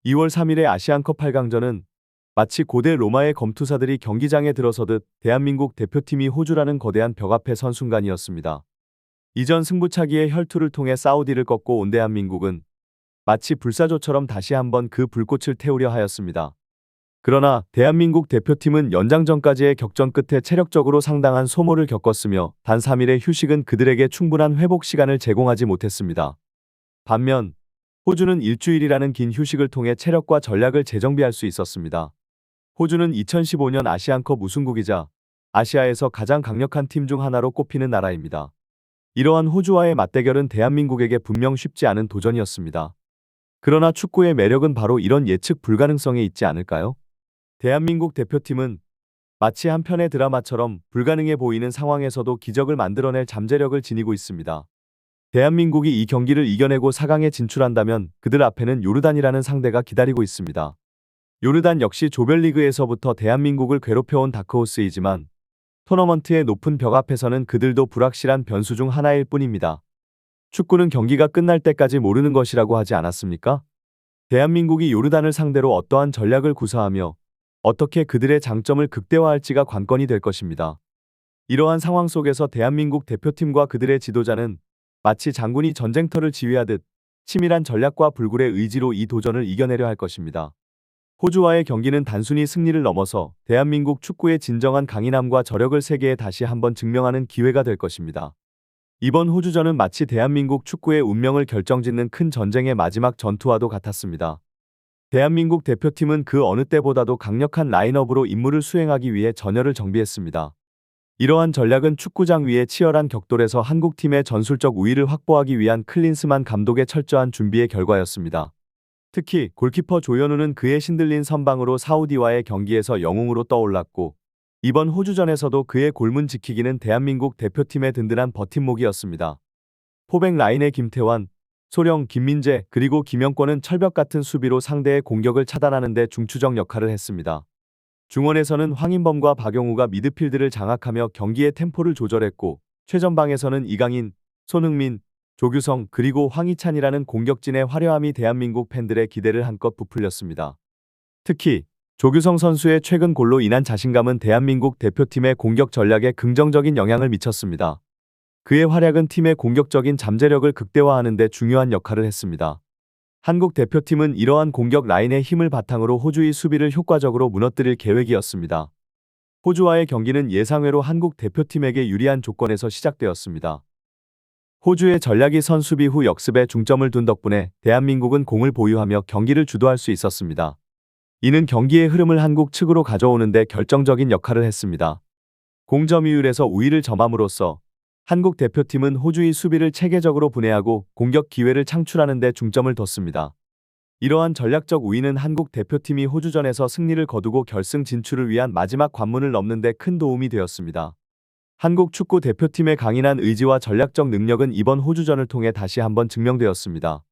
2월 3일의 아시안컵 8강전은 마치 고대 로마의 검투사들이 경기장에 들어서듯 대한민국 대표팀이 호주라는 거대한 벽 앞에 선 순간이었습니다. 이전 승부차기의 혈투를 통해 사우디를 꺾고 온 대한민국은 마치 불사조처럼 다시 한번 그 불꽃을 태우려 하였습니다. 그러나 대한민국 대표팀은 연장전까지의 격전 끝에 체력적으로 상당한 소모를 겪었으며 단 3일의 휴식은 그들에게 충분한 회복 시간을 제공하지 못했습니다. 반면 호주는 일주일이라는 긴 휴식을 통해 체력과 전략을 재정비할 수 있었습니다. 호주는 2015년 아시안컵 우승국이자 아시아에서 가장 강력한 팀 중 하나로 꼽히는 나라입니다. 이러한 호주와의 맞대결은 대한민국에게 분명 쉽지 않은 도전이었습니다. 그러나 축구의 매력은 바로 이런 예측 불가능성에 있지 않을까요? 대한민국 대표팀은 마치 한 편의 드라마처럼 불가능해 보이는 상황에서도 기적을 만들어낼 잠재력을 지니고 있습니다. 대한민국이 이 경기를 이겨내고 4강에 진출한다면 그들 앞에는 요르단이라는 상대가 기다리고 있습니다. 요르단 역시 조별리그에서부터 대한민국을 괴롭혀온 다크호스이지만 토너먼트의 높은 벽 앞에서는 그들도 불확실한 변수 중 하나일 뿐입니다. 축구는 경기가 끝날 때까지 모르는 것이라고 하지 않았습니까? 대한민국이 요르단을 상대로 어떠한 전략을 구사하며 어떻게 그들의 장점을 극대화할지가 관건이 될 것입니다. 이러한 상황 속에서 대한민국 대표팀과 그들의 지도자는 마치 장군이 전쟁터를 지휘하듯 치밀한 전략과 불굴의 의지로 이 도전을 이겨내려 할 것입니다. 호주와의 경기는 단순히 승리를 넘어서 대한민국 축구의 진정한 강인함과 저력을 세계에 다시 한번 증명하는 기회가 될 것입니다. 이번 호주전은 마치 대한민국 축구의 운명을 결정짓는 큰 전쟁의 마지막 전투와도 같았습니다. 대한민국 대표팀은 그 어느 때보다도 강력한 라인업으로 임무를 수행하기 위해 전열을 정비했습니다. 이러한 전략은 축구장 위의 치열한 격돌에서 한국팀의 전술적 우위를 확보하기 위한 클린스만 감독의 철저한 준비의 결과였습니다. 특히 골키퍼 조현우는 그의 신들린 선방으로 사우디와의 경기에서 영웅으로 떠올랐고 이번 호주전에서도 그의 골문 지키기는 대한민국 대표팀의 든든한 버팀목이었습니다. 포백 라인의 김태환, 소령, 김민재 그리고 김영권은 철벽 같은 수비로 상대의 공격을 차단하는 데 중추적 역할을 했습니다. 중원에서는 황인범과 박용우가 미드필드를 장악하며 경기의 템포를 조절했고 최전방에서는 이강인, 손흥민, 조규성 그리고 황희찬이라는 공격진의 화려함이 대한민국 팬들의 기대를 한껏 부풀렸습니다. 특히 조규성 선수의 최근 골로 인한 자신감은 대한민국 대표팀의 공격 전략에 긍정적인 영향을 미쳤습니다. 그의 활약은 팀의 공격적인 잠재력을 극대화하는 데 중요한 역할을 했습니다. 한국 대표팀은 이러한 공격 라인의 힘을 바탕으로 호주의 수비를 효과적으로 무너뜨릴 계획이었습니다. 호주와의 경기는 예상외로 한국 대표팀에게 유리한 조건에서 시작되었습니다. 호주의 전략이 선수비 후 역습에 중점을 둔 덕분에 대한민국은 공을 보유하며 경기를 주도할 수 있었습니다. 이는 경기의 흐름을 한국 측으로 가져오는 데 결정적인 역할을 했습니다. 공점유율에서 우위를 점함으로써 한국 대표팀은 호주의 수비를 체계적으로 분해하고 공격 기회를 창출하는 데 중점을 뒀습니다. 이러한 전략적 우위는 한국 대표팀이 호주전에서 승리를 거두고 결승 진출을 위한 마지막 관문을 넘는 데 큰 도움이 되었습니다. 한국 축구 대표팀의 강인한 의지와 전략적 능력은 이번 호주전을 통해 다시 한번 증명되었습니다.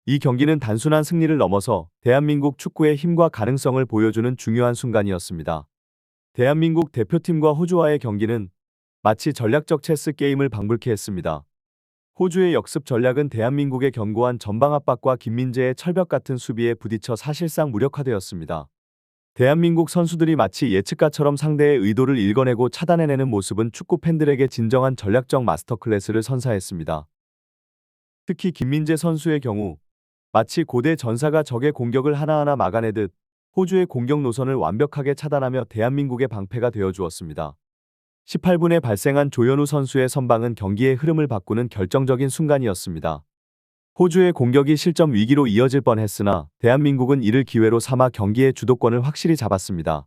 이 경기는 단순한 승리를 넘어서 대한민국 축구의 힘과 가능성을 보여주는 중요한 순간이었습니다. 대한민국 대표팀과 호주와의 경기는 마치 전략적 체스 게임을 방불케 했습니다. 호주의 역습 전략은 대한민국의 견고한 전방 압박과 김민재의 철벽 같은 수비에 부딪혀 사실상 무력화되었습니다. 대한민국 선수들이 마치 예측가처럼 상대의 의도를 읽어내고 차단해내는 모습은 축구 팬들에게 진정한 전략적 마스터클래스를 선사했습니다. 특히 김민재 선수의 경우 마치 고대 전사가 적의 공격을 하나하나 막아내듯 호주의 공격 노선을 완벽하게 차단하며 대한민국의 방패가 되어주었습니다. 18분에 발생한 조현우 선수의 선방은 경기의 흐름을 바꾸는 결정적인 순간이었습니다. 호주의 공격이 실점 위기로 이어질 뻔했으나 대한민국은 이를 기회로 삼아 경기의 주도권을 확실히 잡았습니다.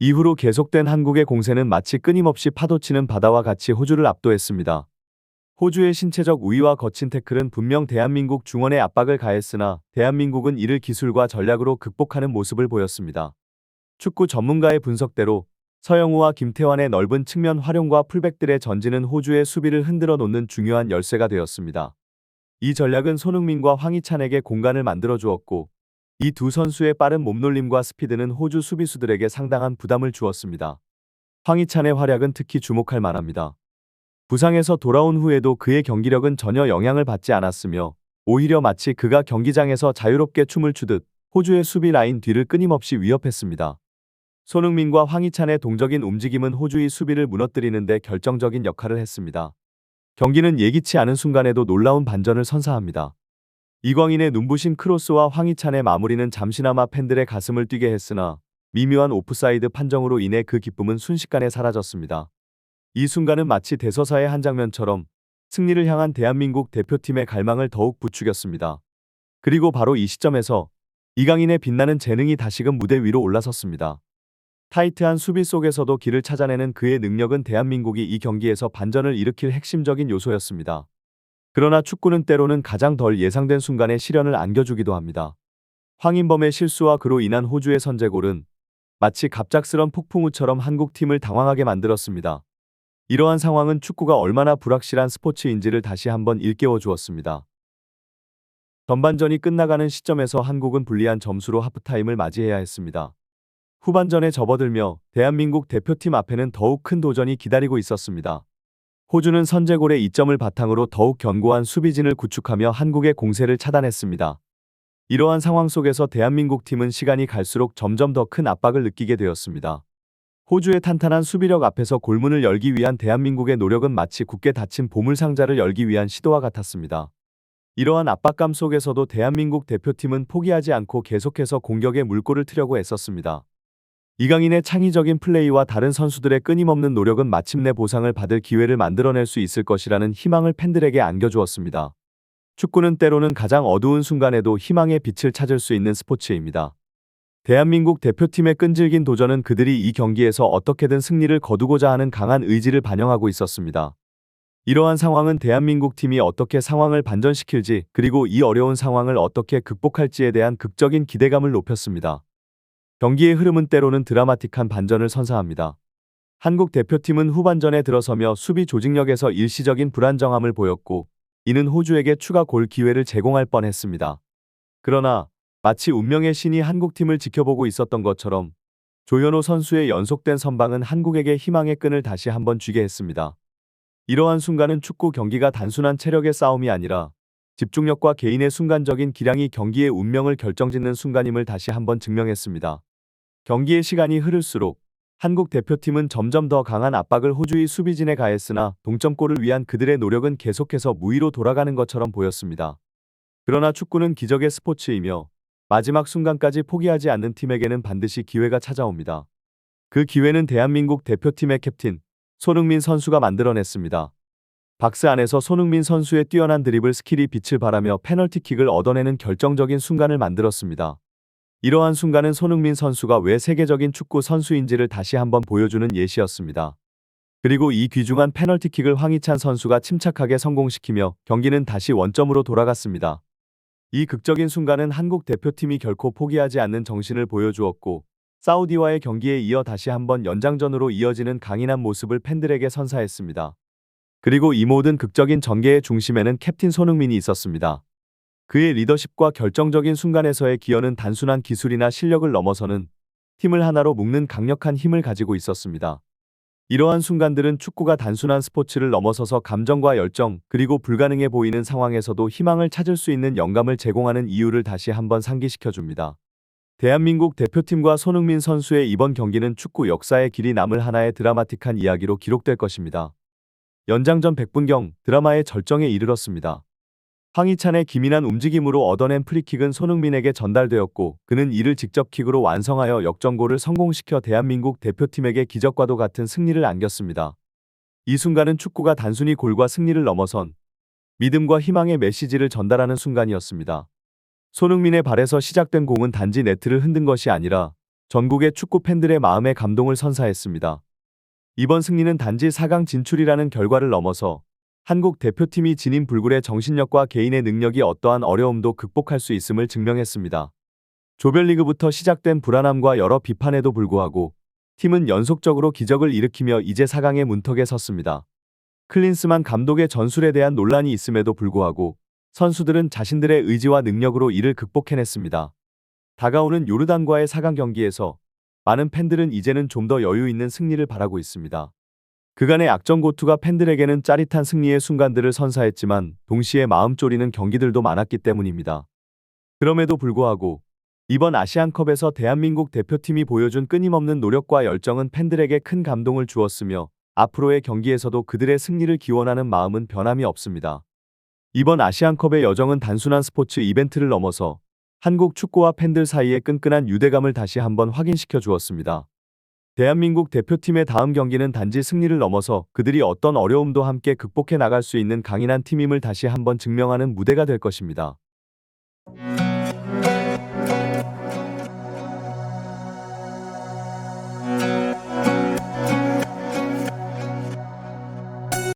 이후로 계속된 한국의 공세는 마치 끊임없이 파도치는 바다와 같이 호주를 압도했습니다. 호주의 신체적 우위와 거친 태클은 분명 대한민국 중원에 압박을 가했으나 대한민국은 이를 기술과 전략으로 극복하는 모습을 보였습니다. 축구 전문가의 분석대로 서영우와 김태환의 넓은 측면 활용과 풀백들의 전진은 호주의 수비를 흔들어 놓는 중요한 열쇠가 되었습니다. 이 전략은 손흥민과 황희찬에게 공간을 만들어 주었고 이 두 선수의 빠른 몸놀림과 스피드는 호주 수비수들에게 상당한 부담을 주었습니다. 황희찬의 활약은 특히 주목할 만합니다. 부상에서 돌아온 후에도 그의 경기력은 전혀 영향을 받지 않았으며 오히려 마치 그가 경기장에서 자유롭게 춤을 추듯 호주의 수비 라인 뒤를 끊임없이 위협했습니다. 손흥민과 황희찬의 동적인 움직임은 호주의 수비를 무너뜨리는 데 결정적인 역할을 했습니다. 경기는 예기치 않은 순간에도 놀라운 반전을 선사합니다. 이광인의 눈부신 크로스와 황희찬의 마무리는 잠시나마 팬들의 가슴을 뛰게 했으나 미묘한 오프사이드 판정으로 인해 그 기쁨은 순식간에 사라졌습니다. 이 순간은 마치 대서사의 한 장면처럼 승리를 향한 대한민국 대표팀의 갈망을 더욱 부추겼습니다. 그리고 바로 이 시점에서 이강인의 빛나는 재능이 다시금 무대 위로 올라섰습니다. 타이트한 수비 속에서도 길을 찾아내는 그의 능력은 대한민국이 이 경기에서 반전을 일으킬 핵심적인 요소였습니다. 그러나 축구는 때로는 가장 덜 예상된 순간에 시련을 안겨주기도 합니다. 황인범의 실수와 그로 인한 호주의 선제골은 마치 갑작스런 폭풍우처럼 한국팀을 당황하게 만들었습니다. 이러한 상황은 축구가 얼마나 불확실한 스포츠인지를 다시 한번 일깨워 주었습니다. 전반전이 끝나가는 시점에서 한국은 불리한 점수로 하프타임을 맞이해야 했습니다. 후반전에 접어들며 대한민국 대표팀 앞에는 더욱 큰 도전이 기다리고 있었습니다. 호주는 선제골의 이점을 바탕으로 더욱 견고한 수비진을 구축하며 한국의 공세를 차단했습니다. 이러한 상황 속에서 대한민국 팀은 시간이 갈수록 점점 더 큰 압박을 느끼게 되었습니다. 호주의 탄탄한 수비력 앞에서 골문을 열기 위한 대한민국의 노력은 마치 굳게 닫힌 보물상자를 열기 위한 시도와 같았습니다. 이러한 압박감 속에서도 대한민국 대표팀은 포기하지 않고 계속해서 공격에 물꼬를 트려고 애썼습니다. 이강인의 창의적인 플레이와 다른 선수들의 끊임없는 노력은 마침내 보상을 받을 기회를 만들어낼 수 있을 것이라는 희망을 팬들에게 안겨주었습니다. 축구는 때로는 가장 어두운 순간에도 희망의 빛을 찾을 수 있는 스포츠입니다. 대한민국 대표팀의 끈질긴 도전은 그들이 이 경기에서 어떻게든 승리를 거두고자 하는 강한 의지를 반영하고 있었습니다. 이러한 상황은 대한민국 팀이 어떻게 상황을 반전시킬지 그리고 이 어려운 상황을 어떻게 극복할지에 대한 극적인 기대감을 높였습니다. 경기의 흐름은 때로는 드라마틱한 반전을 선사합니다. 한국 대표팀은 후반전에 들어서며 수비 조직력에서 일시적인 불안정함을 보였고 이는 호주에게 추가 골 기회를 제공할 뻔했습니다. 그러나 마치 운명의 신이 한국팀을 지켜보고 있었던 것처럼 조현호 선수의 연속된 선방은 한국에게 희망의 끈을 다시 한번 쥐게 했습니다. 이러한 순간은 축구 경기가 단순한 체력의 싸움이 아니라 집중력과 개인의 순간적인 기량이 경기의 운명을 결정짓는 순간임을 다시 한번 증명했습니다. 경기의 시간이 흐를수록 한국 대표팀은 점점 더 강한 압박을 호주의 수비진에 가했으나 동점골을 위한 그들의 노력은 계속해서 무위로 돌아가는 것처럼 보였습니다. 그러나 축구는 기적의 스포츠이며 마지막 순간까지 포기하지 않는 팀에게는 반드시 기회가 찾아옵니다. 그 기회는 대한민국 대표팀의 캡틴 손흥민 선수가 만들어냈습니다. 박스 안에서 손흥민 선수의 뛰어난 드리블 스킬이 빛을 발하며 페널티킥을 얻어내는 결정적인 순간을 만들었습니다. 이러한 순간은 손흥민 선수가 왜 세계적인 축구 선수인지를 다시 한번 보여주는 예시였습니다. 그리고 이 귀중한 페널티킥을 황희찬 선수가 침착하게 성공시키며 경기는 다시 원점으로 돌아갔습니다. 이 극적인 순간은 한국 대표팀이 결코 포기하지 않는 정신을 보여주었고 사우디와의 경기에 이어 다시 한번 연장전으로 이어지는 강인한 모습을 팬들에게 선사했습니다. 그리고 이 모든 극적인 전개의 중심에는 캡틴 손흥민이 있었습니다. 그의 리더십과 결정적인 순간에서의 기여는 단순한 기술이나 실력을 넘어서는 팀을 하나로 묶는 강력한 힘을 가지고 있었습니다. 이러한 순간들은 축구가 단순한 스포츠를 넘어서서 감정과 열정 그리고 불가능해 보이는 상황에서도 희망을 찾을 수 있는 영감을 제공하는 이유를 다시 한번 상기시켜줍니다. 대한민국 대표팀과 손흥민 선수의 이번 경기는 축구 역사에 길이 남을 하나의 드라마틱한 이야기로 기록될 것입니다. 연장전 100분경 드라마의 절정에 이르렀습니다. 황희찬의 기민한 움직임으로 얻어낸 프리킥은 손흥민에게 전달되었고 그는 이를 직접 킥으로 완성하여 역전골을 성공시켜 대한민국 대표팀에게 기적과도 같은 승리를 안겼습니다. 이 순간은 축구가 단순히 골과 승리를 넘어선 믿음과 희망의 메시지를 전달하는 순간이었습니다. 손흥민의 발에서 시작된 공은 단지 네트를 흔든 것이 아니라 전국의 축구 팬들의 마음에 감동을 선사했습니다. 이번 승리는 단지 4강 진출이라는 결과를 넘어서 한국 대표팀이 지닌 불굴의 정신력과 개인의 능력이 어떠한 어려움도 극복할 수 있음을 증명했습니다. 조별리그부터 시작된 불안함과 여러 비판에도 불구하고 팀은 연속적으로 기적을 일으키며 이제 4강의 문턱에 섰습니다. 클린스만 감독의 전술에 대한 논란이 있음에도 불구하고 선수들은 자신들의 의지와 능력으로 이를 극복해냈습니다. 다가오는 요르단과의 4강 경기에서 많은 팬들은 이제는 좀 더 여유 있는 승리를 바라고 있습니다. 그간의 악전고투가 팬들에게는 짜릿한 승리의 순간들을 선사했지만 동시에 마음 졸이는 경기들도 많았기 때문입니다. 그럼에도 불구하고 이번 아시안컵에서 대한민국 대표팀이 보여준 끊임없는 노력과 열정은 팬들에게 큰 감동을 주었으며 앞으로의 경기에서도 그들의 승리를 기원하는 마음은 변함이 없습니다. 이번 아시안컵의 여정은 단순한 스포츠 이벤트를 넘어서 한국 축구와 팬들 사이의 끈끈한 유대감을 다시 한번 확인시켜 주었습니다. 대한민국 대표팀의 다음 경기는 단지 승리를 넘어서 그들이 어떤 어려움도 함께 극복해 나갈 수 있는 강인한 팀임을 다시 한번 증명하는 무대가 될 것입니다.